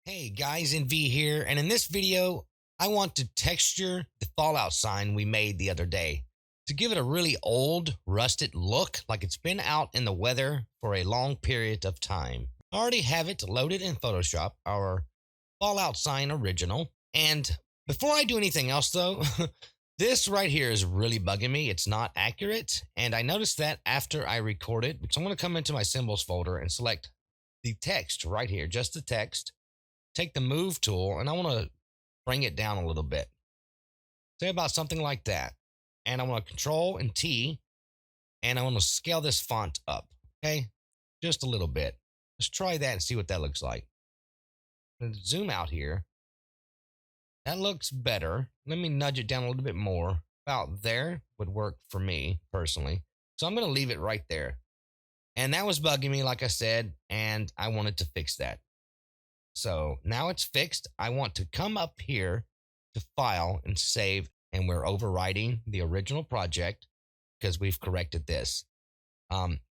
Hey guys, NV here, and in this video, I want to texture the Fallout sign we made the other day to give it a really old, rusted look like it's been out in the weather for a long period of time. I already have it loaded in Photoshop, our Fallout sign original. And before I do anything else though, this right here is really bugging me. It's not accurate, and I noticed that after I record it. So I'm going to come into my symbols folder and select the text right here, just the text, take the move tool, and I want to bring it down a little bit. Say about something like that. And I want to control and T, and I want to scale this font up. Okay. Just a little bit. Let's try that and see what that looks like. And zoom out here. That looks better. Let me nudge it down a little bit more. About there would work for me personally. So I'm going to leave it right there. And that was bugging me, like I said, and I wanted to fix that. So now it's fixed. I want to come up here to file and save, and we're overwriting the original project because we've corrected this.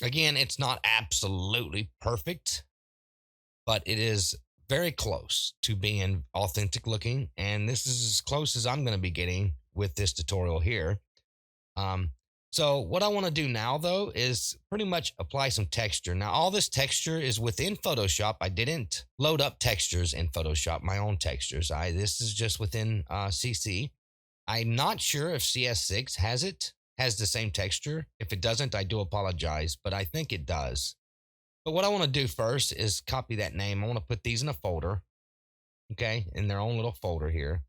Again, it's not absolutely perfect, but it is very close to being authentic looking. And this is as close as I'm going to be getting with this tutorial here. Um, so what I want to do now though is pretty much apply some texture. Now all this texture is within Photoshop. I didn't load up textures in Photoshop, my own textures. This is just within CC. I'm not sure if CS6 has the same texture. If it doesn't, I do apologize, but I think it does. But what I want to do first is copy that name. I want to put these in a folder, okay, in their own little folder here,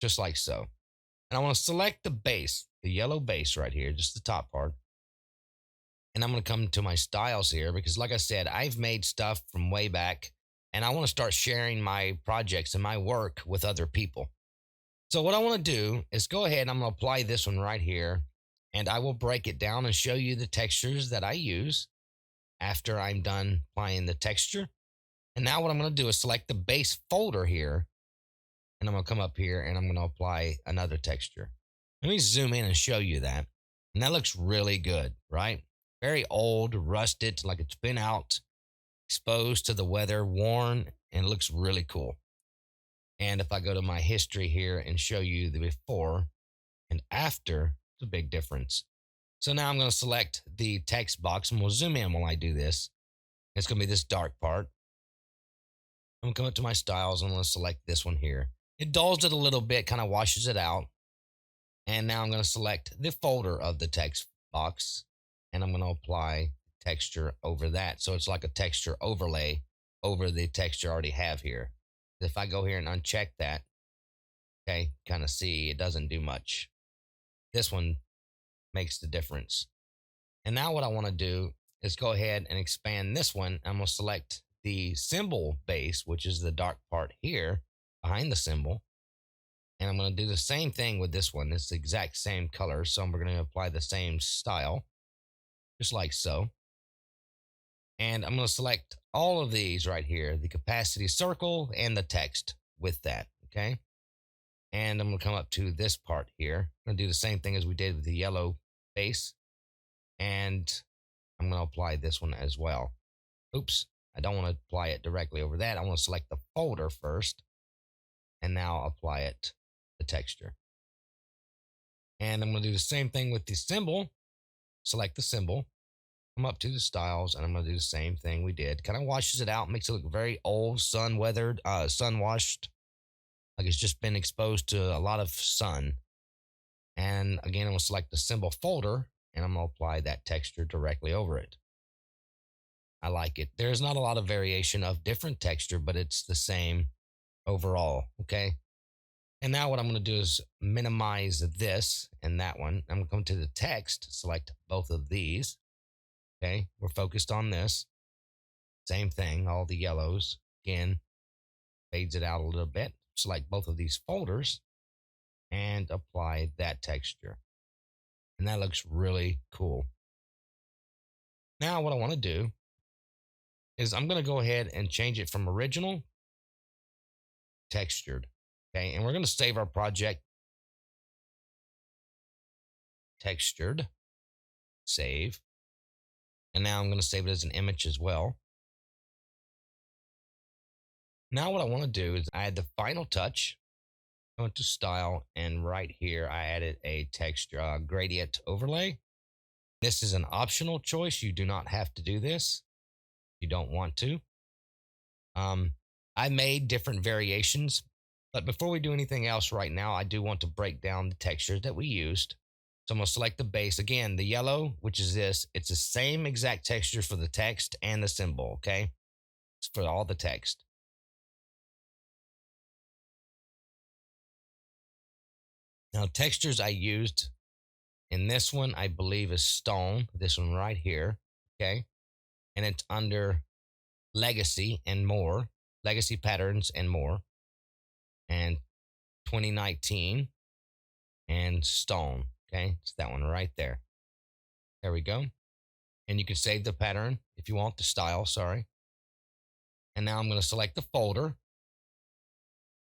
just like so. And I want to select the base, the yellow base right here, just the top part. And I'm going to come to my styles here because, like I said, I've made stuff from way back and I want to start sharing my projects and my work with other people. So, what I want to do is go ahead and I'm going to apply this one right here, and I will break it down and show you the textures that I use after I'm done applying the texture. And now, what I'm going to do is select the base folder here, and I'm going to come up here and I'm going to apply another texture. Let me zoom in and show you that. And that looks really good, right? Very old, rusted, like it's been out, exposed to the weather, worn, and it looks really cool. And if I go to my history here and show you the before and after, it's a big difference. So now I'm going to select the text box and we'll zoom in while I do this. It's going to be this dark part. I'm going to come up to my styles and I'm going to select this one here. It dulls it a little bit, kind of washes it out. And now I'm going to select the folder of the text box and I'm going to apply texture over that. So it's like a texture overlay over the texture I already have here. If I go here and uncheck that, okay, kind of see it doesn't do much. This one makes the difference. And now what I want to do is go ahead and expand this one. I'm going to select the symbol base, which is the dark part here behind the symbol. And I'm going to do the same thing with this one. It's the exact same color. So we're going to apply the same style, just like so. And I'm going to select all of these right here, the opacity circle and the text with that. Okay. And I'm going to come up to this part here. I'm going to do the same thing as we did with the yellow base. And I'm going to apply this one as well. Oops. I don't want to apply it directly over that. I want to select the folder first and now apply it the texture. And I'm going to do the same thing with the symbol. Select the symbol, come up to the styles, and I'm going to do the same thing we did. Kind of washes it out, makes it look very old, sun weathered, sun washed, like it's just been exposed to a lot of sun. And again, I'm going to select the symbol folder, and I'm going to apply that texture directly over it. I like it. There's not a lot of variation of different texture, but it's the same overall. Okay. And now what I'm going to do is minimize this and that one. I'm going to come to the text, select both of these. Okay, we're focused on this. Same thing, all the yellows. Again, fades it out a little bit. Select both of these folders and apply that texture. And that looks really cool. Now what I want to do is I'm going to go ahead and change it from original textured. Okay, and we're going to save our project textured, save. And now I'm going to save it as an image as well. Now what I want to do is add the final touch. Go into style, and right here I added a texture gradient overlay. This is an optional choice. You do not have to do this. You don't want to. Um, I made different variations, but before we do anything else right now, I do want to break down the textures that we used. So I'm gonna select the base again, the yellow, which is this. It's the same exact texture for the text and the symbol. Okay, it's for all the text. Now textures I used in this one, I believe, is stone. This one right here. Okay, and it's under legacy and more, legacy patterns and more, and 2019 and stone. Okay, it's that one right there. There we go. And you can save the pattern if you want, the style, sorry. And now I'm going to select the folder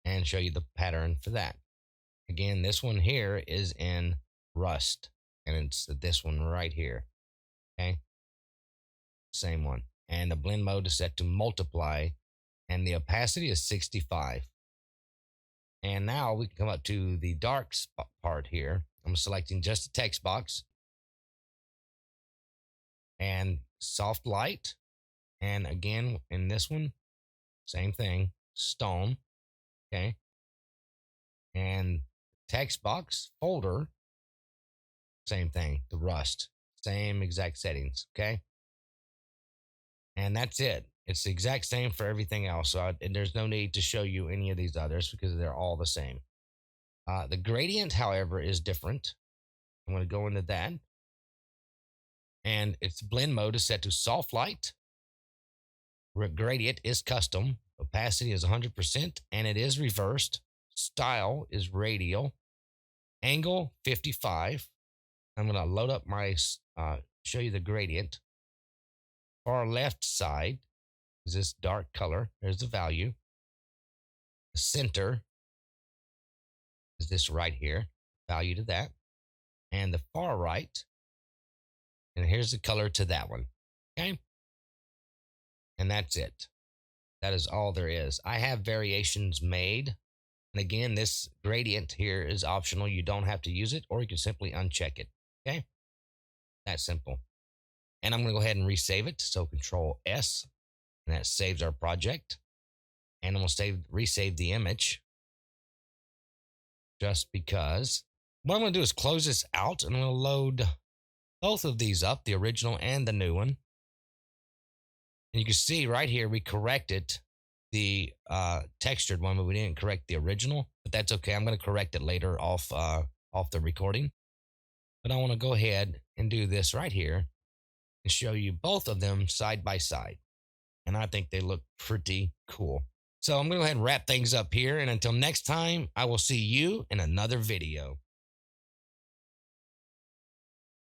and show you the pattern for that. Again, this one here is in Rust, and it's this one right here. Okay, same one. And the blend mode is set to multiply, and the opacity is 65. And now we can come up to the dark part here. I'm selecting just the text box and soft light. And again, in this one, same thing, stone. Okay. And text box folder, same thing, the rust, same exact settings. Okay. And that's it. It's the exact same for everything else. So there's no need to show you any of these others because they're all the same. The gradient, however, is different. I'm going to go into that. And its blend mode is set to soft light. Gradient is custom. Opacity is 100%, and it is reversed. Style is radial. Angle 55. I'm going to load up my, show you the gradient. Far left side is this dark color. There's the value. The center is this right here. Value to that. And the far right, and here's the color to that one. Okay. And that's it. That is all there is. I have variations made. And again, this gradient here is optional. You don't have to use it, or you can simply uncheck it. Okay. That simple. And I'm going to go ahead and resave it. So Control S, and that saves our project. And I'm going to resave the image just because. What I'm going to do is close this out, and I'm going to load both of these up, the original and the new one. And you can see right here, we corrected the textured one, but we didn't correct the original. But that's okay. I'm going to correct it later off the recording. But I want to go ahead and do this right here and show you both of them side by side. And I think they look pretty cool. So I'm going to go ahead and wrap things up here. And until next time, I will see you in another video.